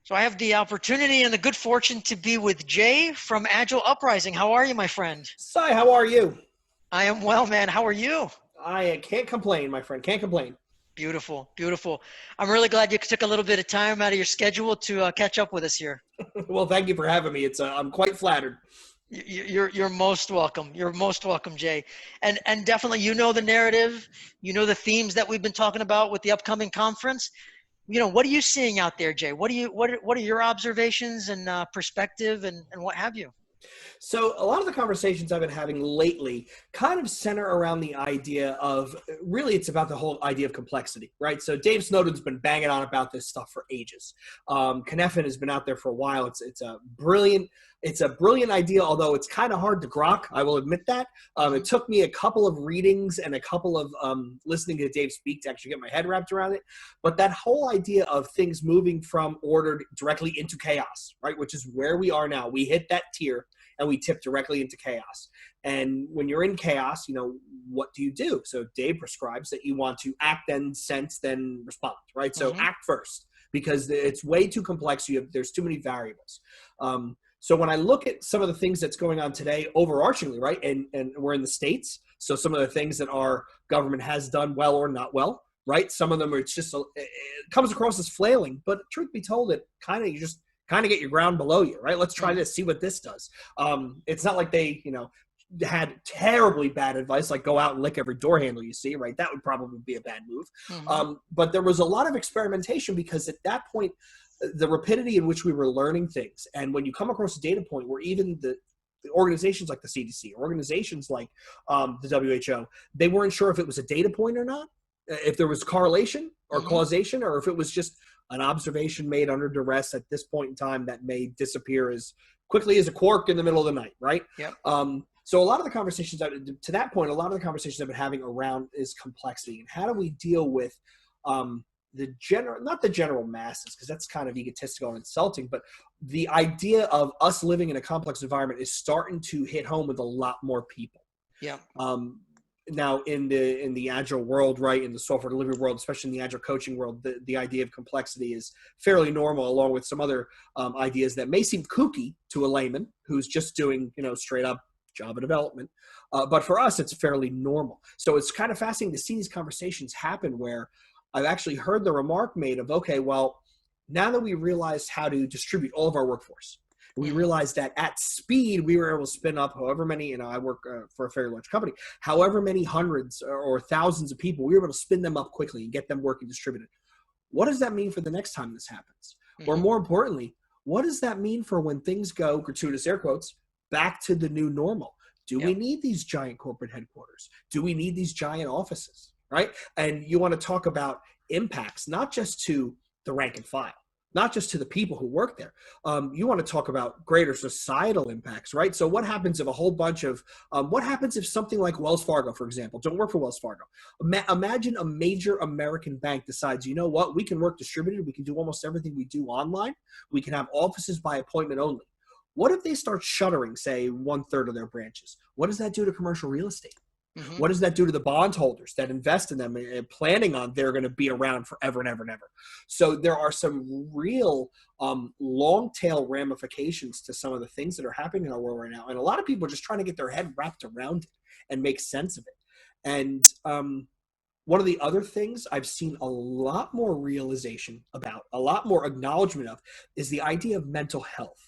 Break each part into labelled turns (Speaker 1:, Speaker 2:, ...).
Speaker 1: So I have the opportunity and the good fortune to be with Jay from Agile Uprising. How are you, my friend?
Speaker 2: Sai, how are you?
Speaker 1: I am well, man. How are you?
Speaker 2: I can't complain, my friend. Can't complain.
Speaker 1: Beautiful, beautiful. I'm really glad you took a little bit of time out of your schedule to catch up with us here.
Speaker 2: Well, thank you for having me. I'm quite flattered.
Speaker 1: You're most welcome. You're most welcome, Jay. And definitely, you know the narrative. You know the themes that we've been talking about with the upcoming conference. What are you seeing out there, Jay? What are your observations and perspective and what have you?
Speaker 2: So a lot of the conversations I've been having lately kind of center around the idea of really it's about the whole idea of complexity, right? So Dave Snowden's been banging on about this stuff for ages. Cynefin has been out there for a while. It's a brilliant idea, although it's kind of hard to grok. I will admit that. It took me a couple of readings and a couple of listening to Dave speak to actually get my head wrapped around it. But that whole idea of things moving from ordered directly into chaos, right? Which is where we are now. We hit that tier and we tip directly into chaos. And when you're in chaos, what do you do? So Dave prescribes that you want to act, then sense, then respond, right? So act first, because it's way too complex. There's too many variables. So when I look at some of the things that's going on today, overarchingly, right, and we're in the States, so some of the things that our government has done well or not well, right? Some of them are it comes across as flailing, but truth be told, you just kind of get your ground below you, right? Let's try this, see what this does. It's not like they, had terribly bad advice, like go out and lick every door handle you see, right? That would probably be a bad move. But there was a lot of experimentation because at that point, the rapidity in which we were learning things, and when you come across a data point where even the organizations like the CDC, organizations like the WHO, they weren't sure if it was a data point or not, if there was correlation or causation, or if it was just an observation made under duress at this point in time that may disappear as quickly as a quark in the middle of the night, right?
Speaker 1: Yep.
Speaker 2: So a lot of the conversations to that point, a lot of the conversations I've been having around is complexity and how do we deal with not the general masses, because that's kind of egotistical and insulting, but the idea of us living in a complex environment is starting to hit home with a lot more people.
Speaker 1: Yeah.
Speaker 2: Now in the agile world, right, in the software delivery world, especially in the agile coaching world, the idea of complexity is fairly normal, along with some other ideas that may seem kooky to a layman who's just doing, straight up Java development. But for us, it's fairly normal. So it's kind of fascinating to see these conversations happen where I've actually heard the remark made of, okay, well, now that we realized how to distribute all of our workforce, we realized that at speed, we were able to spin up however many, I work for a very large company, however many hundreds or thousands of people, we were able to spin them up quickly and get them working distributed. What does that mean for the next time this happens? Or more importantly, what does that mean for when things go, gratuitous air quotes, back to the new normal? Do we need these giant corporate headquarters? Do we need these giant offices, right? And you want to talk about impacts, not just to the rank and file, not just to the people who work there. You want to talk about greater societal impacts, right? So what happens if a whole bunch of, what happens if something like Wells Fargo, for example, don't work for Wells Fargo. Imagine a major American bank decides, you know what, we can work distributed. We can do almost everything we do online. We can have offices by appointment only. What if they start shuttering, say, 1/3 of their branches? What does that do to commercial real estate? What does that do to the bondholders that invest in them and planning on they're going to be around forever and ever and ever? So there are some real long tail ramifications to some of the things that are happening in our world right now. And a lot of people are just trying to get their head wrapped around it and make sense of it. And one of the other things I've seen a lot more realization about, a lot more acknowledgement of, is the idea of mental health.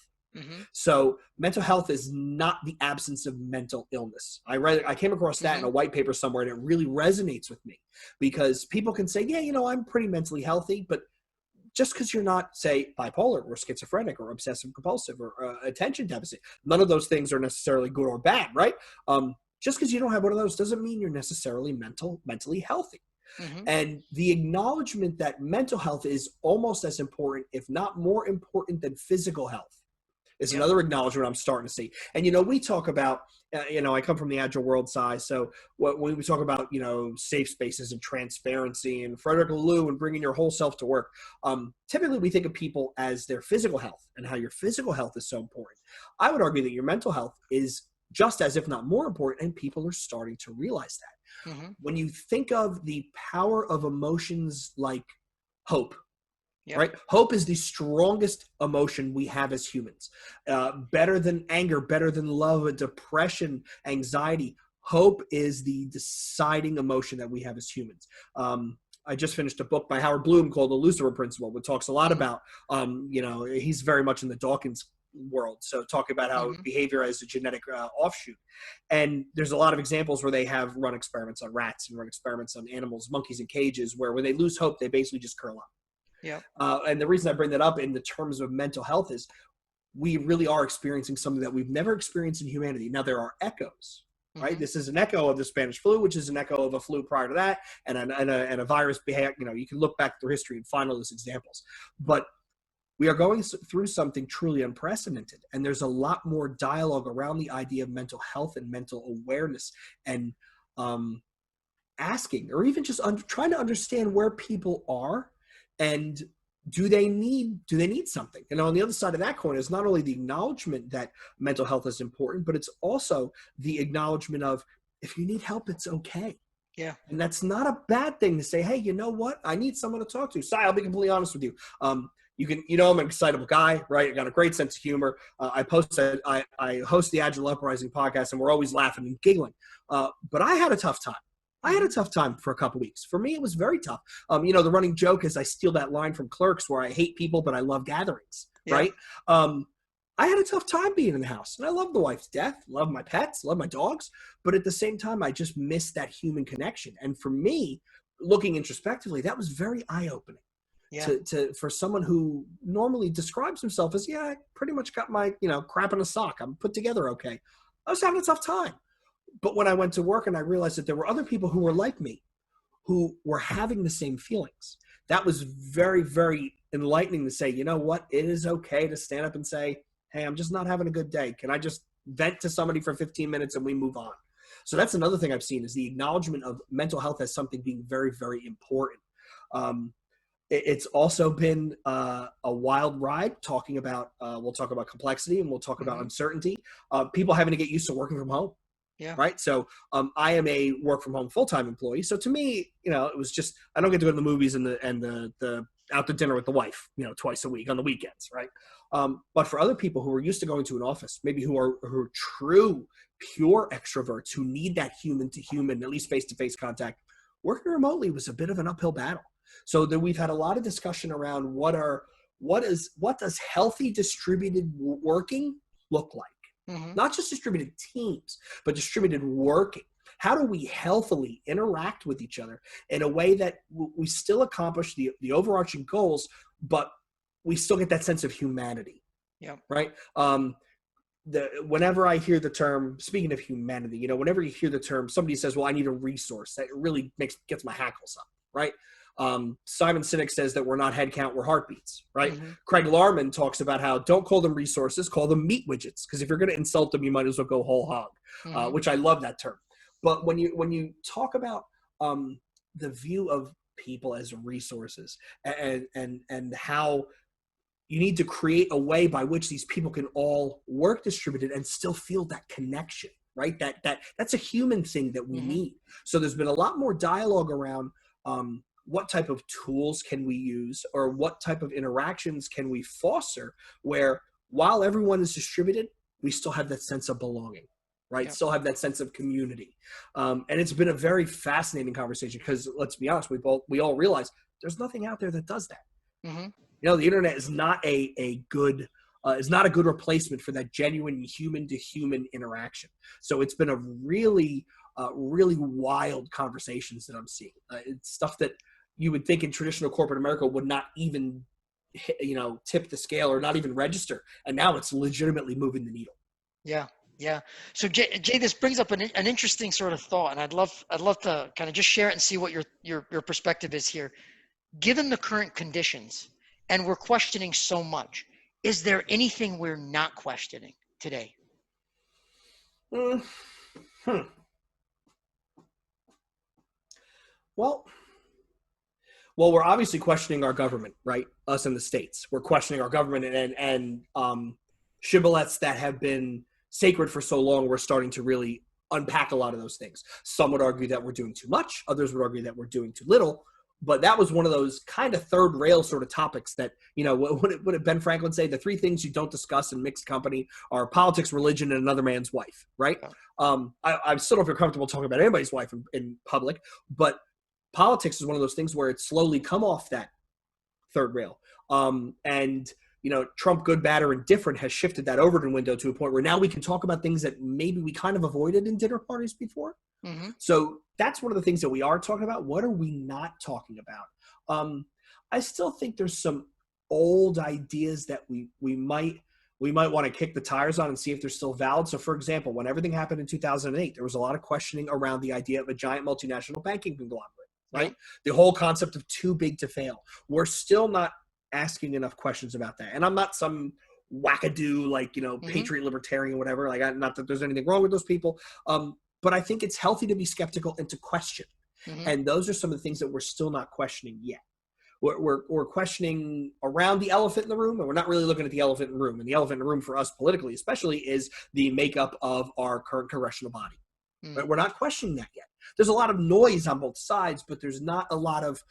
Speaker 2: So mental health is not the absence of mental illness. I came across that in a white paper somewhere, and it really resonates with me because people can say, yeah, I'm pretty mentally healthy, but just because you're not, say, bipolar or schizophrenic or obsessive compulsive or attention deficit, none of those things are necessarily good or bad, right? Just because you don't have one of those doesn't mean you're necessarily mentally healthy. And the acknowledgement that mental health is almost as important, if not more important than physical health, is another acknowledgement I'm starting to see. And, we talk about, I come from the agile world side. So when we talk about, safe spaces and transparency and Frederick Laloux and bringing your whole self to work, typically we think of people as their physical health and how your physical health is so important. I would argue that your mental health is just as, if not more important, and people are starting to realize that. When you think of the power of emotions like hope,
Speaker 1: Yep.
Speaker 2: right? Hope is the strongest emotion we have as humans. Better than anger, better than love, depression, anxiety. Hope is the deciding emotion that we have as humans. I just finished a book by Howard Bloom called The Lucifer Principle, which talks a lot about, he's very much in the Dawkins world. So talking about how behavior as a genetic offshoot. And there's a lot of examples where they have run experiments on rats and run experiments on animals, monkeys in cages, where when they lose hope, they basically just curl up.
Speaker 1: Yeah.
Speaker 2: And the reason I bring that up in the terms of mental health is we really are experiencing something that we've never experienced in humanity. Now, there are echoes, right? This is an echo of the Spanish flu, which is an echo of a flu prior to that, and a virus behavior. You can look back through history and find all those examples. But we are going through something truly unprecedented, and there's a lot more dialogue around the idea of mental health and mental awareness, and asking, or even just trying to understand where people are, and do they need something? And on the other side of that coin is not only the acknowledgement that mental health is important, but it's also the acknowledgement of, if you need help, it's okay.
Speaker 1: Yeah.
Speaker 2: And that's not a bad thing to say, hey, you know what? I need someone to talk to. I'll be completely honest with you. I'm an excitable guy, right? I got a great sense of humor. I host the Agile Uprising podcast, and we're always laughing and giggling. But I had a tough time. I had a tough time for a couple weeks. For me, it was very tough. The running joke is I steal that line from Clerks where I hate people, but I love gatherings, right? I had a tough time being in the house, and I love the wife's death, love my pets, love my dogs. But at the same time, I just missed that human connection. And for me, looking introspectively, that was very eye-opening.
Speaker 1: Yeah.
Speaker 2: For someone who normally describes himself as, I pretty much got my, crap in a sock. I'm put together okay. I was having a tough time. But when I went to work and I realized that there were other people who were like me, who were having the same feelings, that was very, very enlightening to say, you know what? It is okay to stand up and say, hey, I'm just not having a good day. Can I just vent to somebody for 15 minutes and we move on? So that's another thing I've seen, is the acknowledgement of mental health as something being very, very important. It's also been a wild ride, talking about, we'll talk about complexity, and we'll talk about uncertainty. People having to get used to working from home.
Speaker 1: Yeah.
Speaker 2: Right. So I am a work from home full-time employee. So to me, it was just, I don't get to go to the movies and the out to dinner with the wife, twice a week on the weekends. Right. But for other people who are used to going to an office, maybe who are true, pure extroverts who need that human to human, at least face-to-face contact, working remotely was a bit of an uphill battle. So that we've had a lot of discussion around what does healthy distributed working look like? Not just distributed teams, but distributed working. How do we healthily interact with each other in a way that we still accomplish the overarching goals, but we still get that sense of humanity?
Speaker 1: Yeah.
Speaker 2: Right. Whenever I hear the term, speaking of humanity, whenever you hear the term, somebody says, well, I need a resource, that really gets my hackles up. Right. Simon Sinek says that we're not head count, we're heartbeats, right? Craig Larman talks about how don't call them resources, call them meat widgets. Because if you're going to insult them, you might as well go whole hog, which I love that term. But when you talk about the view of people as resources, and how you need to create a way by which these people can all work distributed and still feel that connection, right? That's a human thing that we need. So there's been a lot more dialogue around what type of tools can we use, or what type of interactions can we foster, where while everyone is distributed, we still have that sense of belonging, right?
Speaker 1: Yep.
Speaker 2: Still have that sense of community. And it's been a very fascinating conversation, because let's be honest, we all realize there's nothing out there that does that. The internet is not a good replacement for that genuine human to human interaction. So it's been a really wild conversations that I'm seeing. It's stuff that you would think in traditional corporate America would not even, tip the scale or not even register. And now it's legitimately moving the needle.
Speaker 1: Yeah. Yeah. So Jay, this brings up an interesting sort of thought, and I'd love to kind of just share it and see what your perspective is here. Given the current conditions, and we're questioning so much, is there anything we're not questioning today?
Speaker 2: Well, we're obviously questioning our government, right? Us in the States. We're questioning our government, and shibboleths that have been sacred for so long, we're starting to really unpack a lot of those things. Some would argue that we're doing too much. Others would argue that we're doing too little. But that was one of those kind of third rail sort of topics that, what did Ben Franklin say? The three things you don't discuss in mixed company are politics, religion, and another man's wife, right? I still don't feel comfortable talking about anybody's wife in public, but politics is one of those things where it's slowly come off that third rail. And Trump, good, bad, or indifferent, has shifted that Overton window to a point where now we can talk about things that maybe we kind of avoided in dinner parties before. Mm-hmm. So that's one of the things that we are talking about. What are we not talking about? I still think there's some old ideas that we might want to kick the tires on and see if they're still valid. So, for example, when everything happened in 2008, there was a lot of questioning around the idea of a giant multinational banking conglomerate, right? The whole concept of too big to fail. We're still not asking enough questions about that. And I'm not some wackadoo, patriot libertarian, whatever. Not that there's anything wrong with those people. But I think it's healthy to be skeptical and to question. Mm-hmm. And those are some of the things that we're still not questioning yet. We're questioning around the elephant in the room, and we're not really looking at the elephant in the room. And the elephant in the room for us politically, especially, is the makeup of our current congressional body. Mm-hmm. But we're not questioning that yet. There's a lot of noise on both sides, but there's not a lot of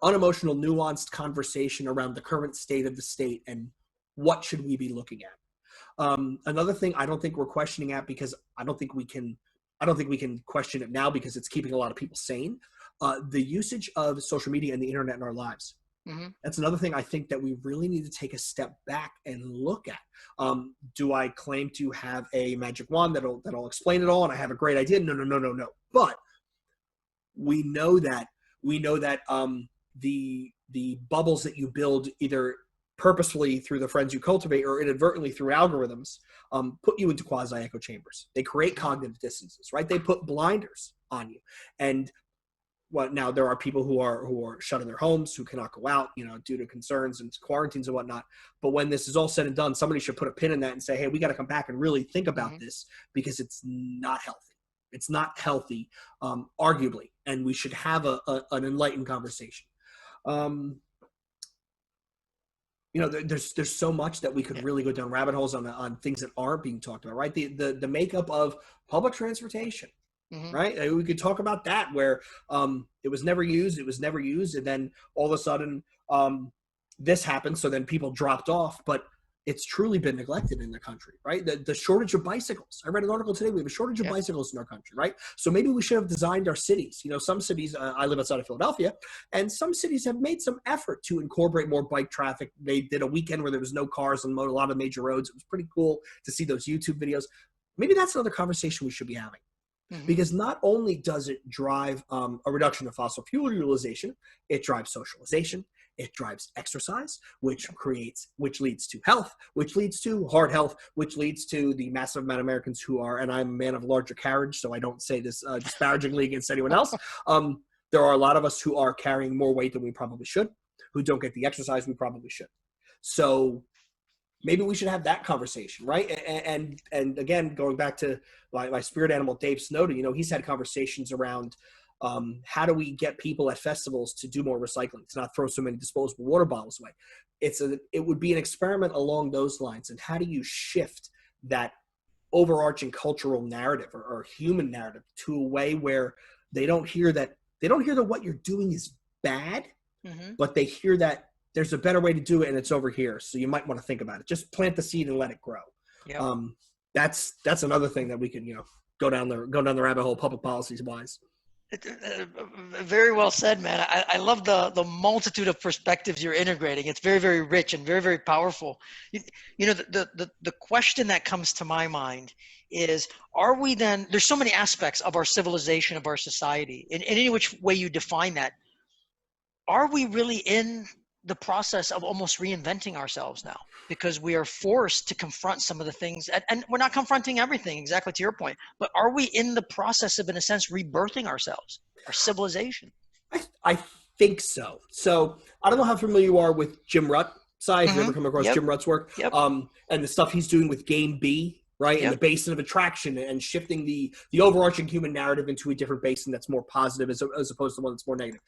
Speaker 2: unemotional, nuanced conversation around the current state of the state and what should we be looking at. Another thing I don't think we're questioning at, because I don't think we can question it now because it's keeping a lot of people sane. The usage of social media and the internet in our lives. Mm-hmm. That's another thing I think that we really need to take a step back and look at. Do I claim to have a magic wand that'll explain it all and I have a great idea? No. But we know that the bubbles that you build, either purposefully through the friends you cultivate or inadvertently through algorithms, put you into quasi-echo chambers. They create cognitive dissonances, right? They put blinders on you. And now there are people who are shut in their homes, who cannot go out, due to concerns and quarantines and whatnot. But when this is all said and done, somebody should put a pin in that and say, hey, we got to come back and really think about this, because it's not healthy. It's not healthy, arguably, and we should have an enlightened conversation. There's so much that we could really go down rabbit holes on things that aren't being talked about, right? The makeup of public transportation, mm-hmm. right? We could talk about that, where it was never used, and then all of a sudden this happened, so then people dropped off, but it's truly been neglected in the country, right? The shortage of bicycles. I read an article today. We have a shortage of bicycles in our country, right? So maybe we should have designed our cities. Some cities, I live outside of Philadelphia, and some cities have made some effort to incorporate more bike traffic. They did a weekend where there was no cars on a lot of major roads. It was pretty cool to see those YouTube videos. Maybe that's another conversation we should be having. Mm-hmm. Because not only does it drive a reduction of fossil fuel utilization, it drives socialization. It drives exercise, which leads to health, which leads to heart health, which leads to the massive amount of Americans who are, and I'm a man of larger carriage, so I don't say this disparagingly against anyone else. There are a lot of us who are carrying more weight than we probably should, who don't get the exercise we probably should. So maybe we should have that conversation, right? And again, going back to my spirit animal, Dave Snowden, he's had conversations around how do we get people at festivals to do more recycling, to not throw so many disposable water bottles away. It would be an experiment along those lines. And how do you shift that overarching cultural narrative or human narrative to a way where they don't hear that what you're doing is bad, mm-hmm. but they hear that there's a better way to do it and it's over here. So you might want to think about it. Just plant the seed and let it grow. Yep. That's another thing that we can, go down the rabbit hole public policies wise.
Speaker 1: Very well said, man. I love the multitude of perspectives you're integrating. It's very, very rich and very, very powerful. The question that comes to my mind is, are we then, there's so many aspects of our civilization, of our society, in any which way you define that. Are we really in the process of almost reinventing ourselves now, because we are forced to confront some of the things, and we're not confronting everything, exactly to your point, but are we in the process of, in a sense, rebirthing ourselves, our civilization?
Speaker 2: I think so. So I don't know how familiar you are with Jim Rutt. Have you ever come across Jim Rutt's work? Yep. And the stuff he's doing with Game B, right? And the basin of attraction, and shifting the overarching human narrative into a different basin that's more positive as opposed to one that's more negative.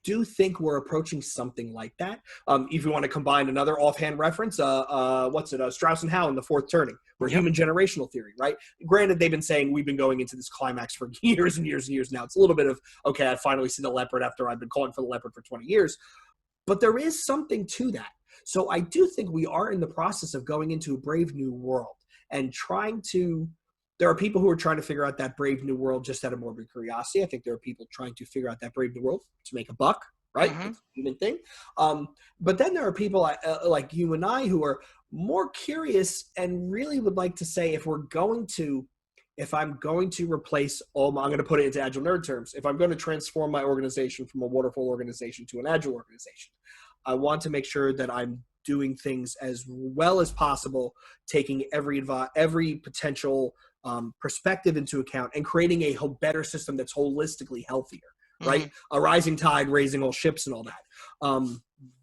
Speaker 2: do think we're approaching something like that. If you want to combine another offhand reference, Strauss and Howe in The Fourth Turning, or
Speaker 1: Yep.
Speaker 2: human generational theory, right? Granted, they've been saying we've been going into this climax for years and years and years now. It's a little bit of, okay, I finally see the leopard after I've been calling for the leopard for 20 years. But there is something to that. So I do think we are in the process of going into a brave new world and there are people who are trying to figure out that brave new world just out of morbid curiosity. I think there are people trying to figure out that brave new world to make a buck, right?
Speaker 1: Mm-hmm.
Speaker 2: It's a human thing. But then there are people like you and I who are more curious and really would like to say, if I'm going to replace I'm going to put it into Agile nerd terms. If I'm going to transform my organization from a waterfall organization to an Agile organization, I want to make sure that I'm doing things as well as possible, taking every potential perspective into account and creating a better system that's holistically healthier, right?
Speaker 1: Mm-hmm.
Speaker 2: A rising tide raising all ships and all that.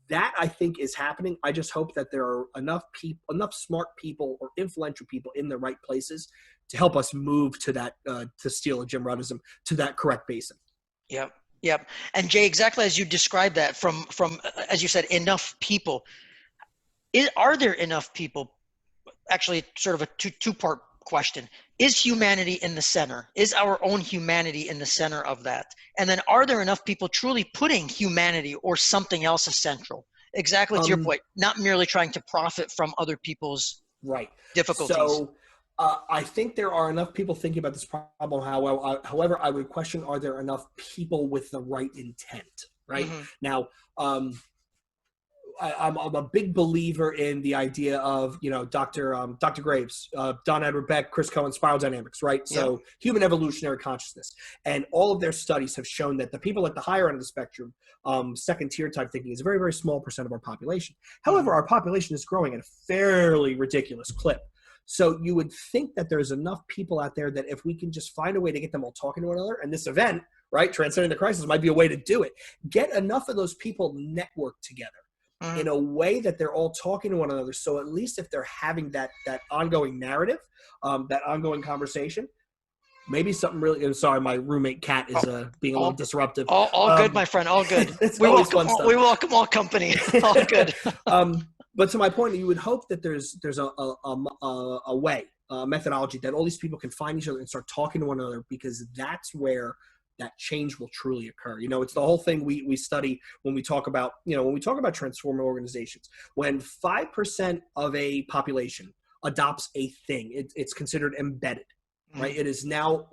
Speaker 2: That I think is happening. I just hope that there are enough smart people or influential people in the right places to help us move to that, to steal a Jim Ruddism, to that correct basin.
Speaker 1: Yep. Yep. And Jay, exactly as you described that, from as you said, enough people. Are there enough people? Actually, sort of a two-part question. Is humanity in the center? Is our own humanity in the center of that? And then, are there enough people truly putting humanity or something else as central? Exactly to your point, not merely trying to profit from other people's difficulties.
Speaker 2: So I think there are enough people thinking about this problem. However, I would question, are there enough people with the right intent, right?
Speaker 1: Mm-hmm.
Speaker 2: Now, I'm a big believer in the idea of, Dr. Graves, Don Edward Beck, Hrcsko, and spiral dynamics, right? So human evolutionary consciousness. And all of their studies have shown that the people at the higher end of the spectrum, second tier type thinking, is a very, very small percent of our population. However, our population is growing at a fairly ridiculous clip. So you would think that there's enough people out there that if we can just find a way to get them all talking to one another, and this event, right, Transcending the Crisis, might be a way to do it. Get enough of those people networked together in a way that they're all talking to one another. So at least if they're having that ongoing narrative, that ongoing conversation, maybe something really. I'm sorry, my roommate cat is being a little disruptive.
Speaker 1: All good, my friend. All good.
Speaker 2: We
Speaker 1: welcome all company. All good.
Speaker 2: But to my point, you would hope that there's a way, a methodology that all these people can find each other and start talking to one another, because that's where that change will truly occur. It's the whole thing we study when we talk about, transforming organizations. When 5% of a population adopts a thing, it's considered embedded, right? It is now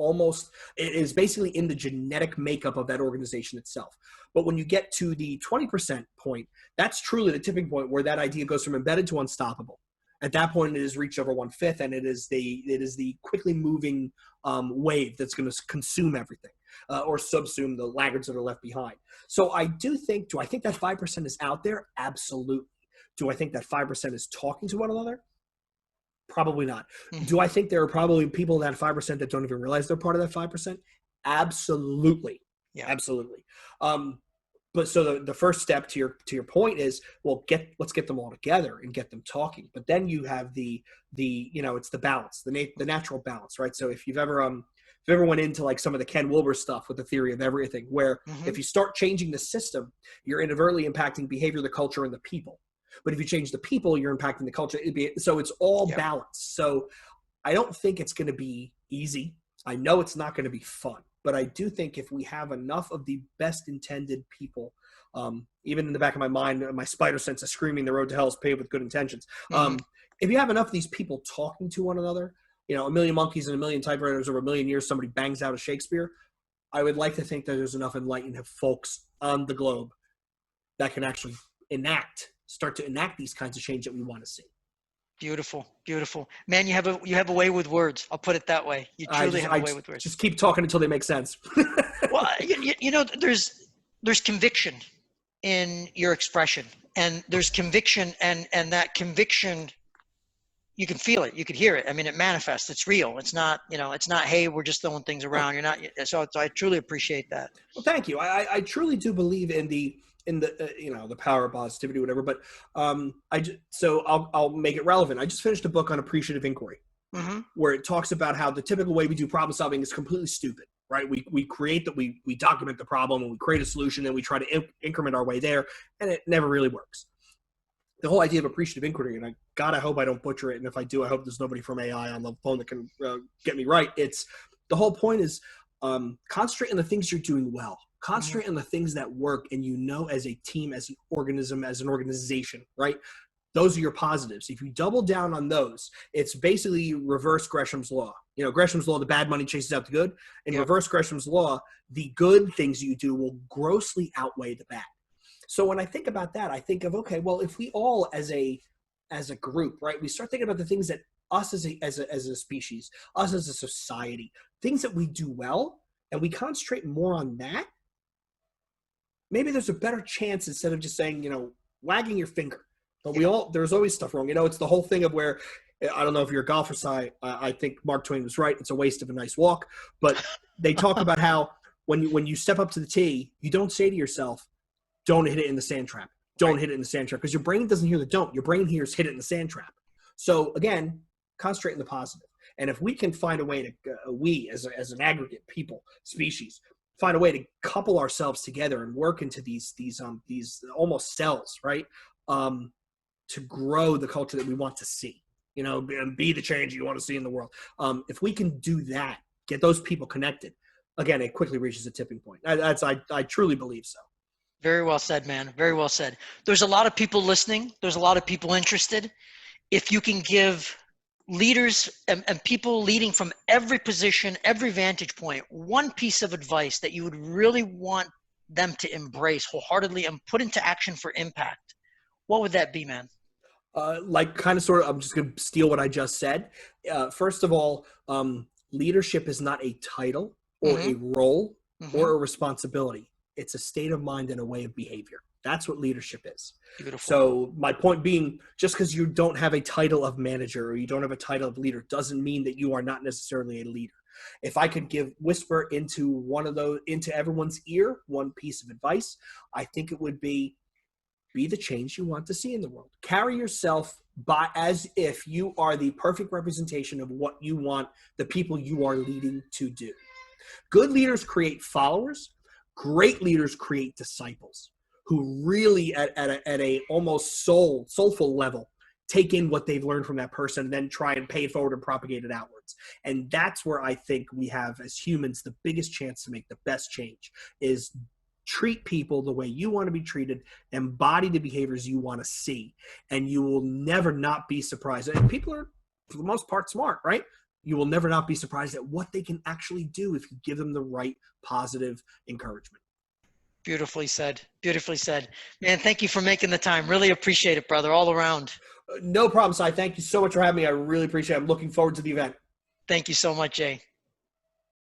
Speaker 2: it is basically in the genetic makeup of that organization itself. But when you get to the 20% point, that's truly the tipping point where that idea goes from embedded to unstoppable. At that point, it has reached over 1/5, and it is the quickly moving wave that's going to consume everything, or subsume the laggards that are left behind. So do I think that 5% is out there? Absolutely. Do I think that 5% is talking to one another? Probably not. Do I think there are probably people in that 5% that don't even realize they're part of that 5%? Absolutely. Yeah. Absolutely. But so the first step to your point is, well, let's get them all together and get them talking. But then you have the it's the balance, the natural balance, right? So if you've ever went into like some of the Ken Wilber stuff with the theory of everything, where if you start changing the system, you're inadvertently impacting behavior, the culture, and the people. But if you change the people, you're impacting the culture. So it's all balanced. So I don't think it's going to be easy. I know it's not going to be fun. But I do think if we have enough of the best intended people, even in the back of my mind, my spider sense is screaming, the road to hell is paved with good intentions. If you have enough of these people talking to one another, a million monkeys and a million typewriters over a million years, somebody bangs out a Shakespeare. I would like to think that there's enough enlightened folks on the globe that can actually start to enact these kinds of change that we want to see.
Speaker 1: Beautiful, beautiful, man. You have a way with words. I'll put it that way. You truly have a way with words.
Speaker 2: Just keep talking until they make sense.
Speaker 1: Well, there's conviction in your expression, and there's conviction, and that conviction, you can feel it, you can hear it. I mean, it manifests. It's real. It's not, it's not, hey, we're just throwing things around. You're not. So I truly appreciate that.
Speaker 2: Well, thank you. I truly do believe in the power of positivity, whatever. But I'll make it relevant. I just finished a book on appreciative inquiry, where it talks about how the typical way we do problem solving is completely stupid, right? We create that, we document the problem and we create a solution and we try to increment our way there, and it never really works. The whole idea of appreciative inquiry, and I hope I don't butcher it, and if I do, I hope there's nobody from AI on the phone that can get me right. It's the whole point is concentrate on the things you're doing well. Concentrate on the things that work, and as a team, as an organism, as an organization, right? Those are your positives. If you double down on those, it's basically reverse Gresham's law. Gresham's law, the bad money chases out the good. In reverse Gresham's law, the good things you do will grossly outweigh the bad. So when I think about that, I think of, okay, well, if we all as a group, right, we start thinking about the things that us as a species, us as a society, things that we do well, and we concentrate more on that, maybe there's a better chance, instead of just saying, wagging your finger. But there's always stuff wrong. It's the whole thing of where, I don't know if you're a golfer, Si, I think Mark Twain was right. It's a waste of a nice walk. But they talk about how when you step up to the tee, you don't say to yourself, don't hit it in the sand trap. Don't hit it in the sand trap. Because your brain doesn't hear the don't. Your brain hears hit it in the sand trap. So again, concentrate on the positive. And if we can find a way to, we as an aggregate people, species, find a way to couple ourselves together and work into these almost cells, right? To grow the culture that we want to see, and be the change you want to see in the world. If we can do that, get those people connected, again, it quickly reaches a tipping point. I truly believe so.
Speaker 1: Very well said, man. Very well said. There's a lot of people listening. There's a lot of people interested. If you can give leaders and people leading from every position, every vantage point, one piece of advice that you would really want them to embrace wholeheartedly and put into action for impact, what would that be, man?
Speaker 2: I'm just going to steal what I just said. First of all, leadership is not a title or a role or a responsibility. It's a state of mind and a way of behavior. That's what leadership is. Beautiful. So my point being, just because you don't have a title of manager or you don't have a title of leader doesn't mean that you are not necessarily a leader. If I could whisper into everyone's ear, one piece of advice, I think it would be the change you want to see in the world. Carry yourself as if you are the perfect representation of what you want the people you are leading to do. Good leaders create followers. Great leaders create disciples who really at a almost soulful level take in what they've learned from that person and then try and pay it forward and propagate it outwards. And that's where I think we have, as humans, the biggest chance to make the best change is treat people the way you want to be treated, embody the behaviors you want to see, and you will never not be surprised. And people are, for the most part, smart, right? You will never not be surprised at what they can actually do if you give them the right positive encouragement.
Speaker 1: Beautifully said. Beautifully said. Man, thank you for making the time. Really appreciate it, brother, all around.
Speaker 2: No problem, Si. Thank you so much for having me. I really appreciate it. I'm looking forward to the event.
Speaker 1: Thank you so much, Jay.